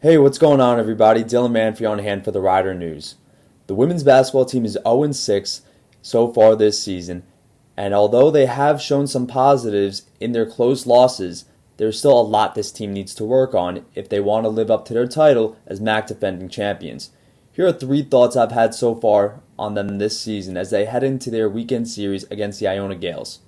Hey, what's going on, everybody? Dylan Manfrey on hand for the Rider News. The women's basketball team is 0-6 so far this season, and although they have shown some positives in their close losses, there's still a lot this team needs to work on if they want to live up to their title as MAC defending champions. Here are 3 thoughts I've had so far on them this season as they head into their weekend series against the Iona Gales.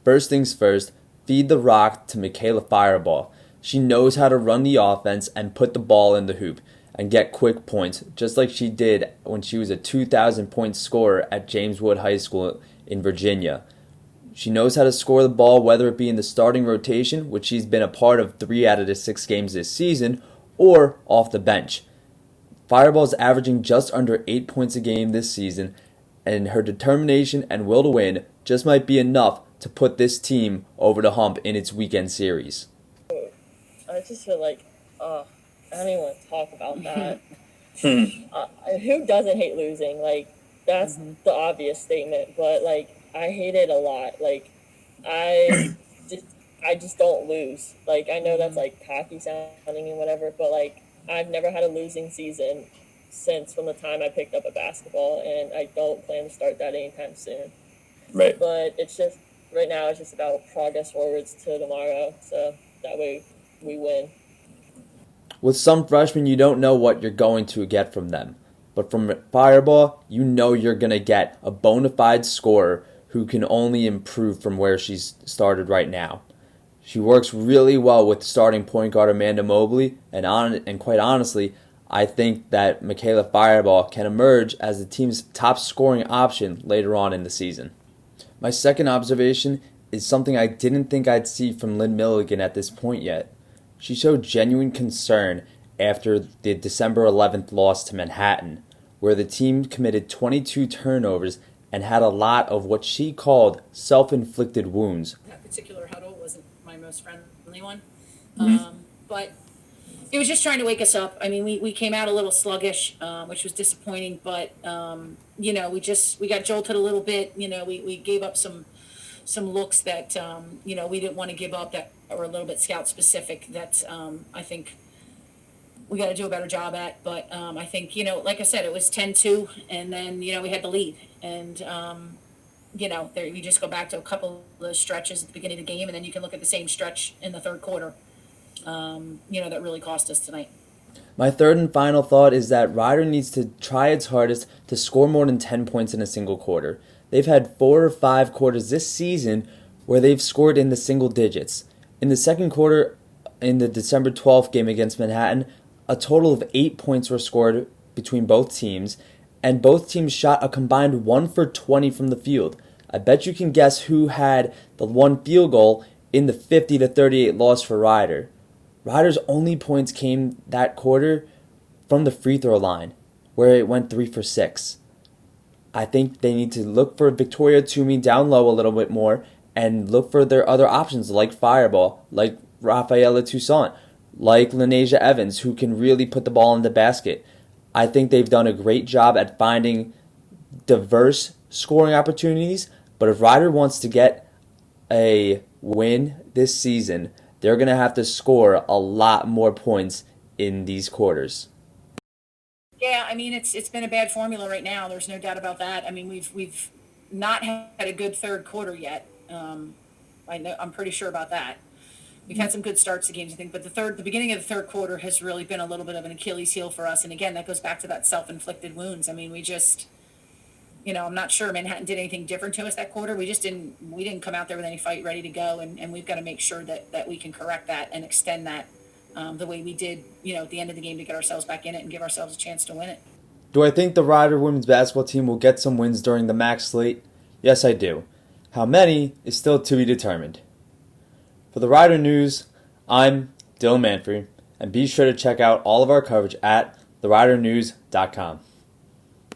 First things first, feed the rock to Michaela Fireball. She knows how to run the offense and put the ball in the hoop and get quick points, just like she did when she was a 2,000-point scorer at James Wood High School in Virginia. She knows how to score the ball, whether it be in the starting rotation, which she's been a part of 3 out of the 6 games this season, or off the bench. Fireball is averaging just under 8 points a game this season, and her determination and will to win just might be enough to put this team over the hump in its weekend series. I just feel like, I don't even want to talk about that. Who doesn't hate losing? Like, that's the obvious statement, but, like, I hate it a lot. Like, I just don't lose. Like, I know that's, like, cocky sounding and whatever, but, like, I've never had a losing season since from the time I picked up a basketball, and I don't plan to start that anytime soon. Right. But it's just, right now, it's just about progress forwards to tomorrow, so that way we win. With some freshmen, you don't know what you're going to get from them. But from Fireball, you know you're going to get a bona fide scorer who can only improve from where she's started right now. She works really well with starting point guard Amanda Mobley, and quite honestly, I think that Michaela Fireball can emerge as the team's top scoring option later on in the season. My second observation is something I didn't think I'd see from Lynn Milligan at this point yet. She showed genuine concern after the December 11th loss to Manhattan, where the team committed 22 turnovers and had a lot of what she called self-inflicted wounds. That particular huddle wasn't my most friendly one, Mm-hmm. but it was just trying to wake us up. I mean, we came out a little sluggish, which was disappointing, but we got jolted a little bit. We gave up some looks that we didn't want to give up, that were a little bit scout specific, that I think we got to do a better job at. But I think, like I said, it was 10-2, and then we had the lead, and we just go back to a couple of those stretches at the beginning of the game, and then you can look at the same stretch in the third quarter that really cost us tonight. My third and final thought is that Rider needs to try its hardest to score more than 10 points in a single quarter. They've had 4 or 5 quarters this season where they've scored in the single digits. In the second quarter, in the December 12th game against Manhattan, a total of 8 points were scored between both teams, and both teams shot a combined 1 for 20 from the field. I bet you can guess who had the one field goal in the 50-38 loss for Rider. Rider's only points came that quarter from the free throw line, where it went 3 for 6. I think they need to look for Victoria Toomey down low a little bit more and look for their other options like Fireball, like Rafaela Toussaint, like Lanasia Evans, who can really put the ball in the basket. I think they've done a great job at finding diverse scoring opportunities, but if Rider wants to get a win this season, they're going to have to score a lot more points in these quarters. Yeah, I mean, it's been a bad formula right now. There's no doubt about that. I mean, we've not had a good third quarter yet. I'm pretty sure about that. We've had some good starts to games, I think, but the beginning of the third quarter has really been a little bit of an Achilles heel for us. And again, that goes back to that self-inflicted wounds. I mean, we just, I'm not sure Manhattan did anything different to us that quarter. We didn't come out there with any fight ready to go, and we've got to make sure that we can correct that and extend that the way we did, at the end of the game, to get ourselves back in it and give ourselves a chance to win it. Do I think the Rider women's basketball team will get some wins during the MAC slate? Yes, I do. How many is still to be determined. For the Rider News, I'm Dylan Manfrey, and be sure to check out all of our coverage at theridernews.com.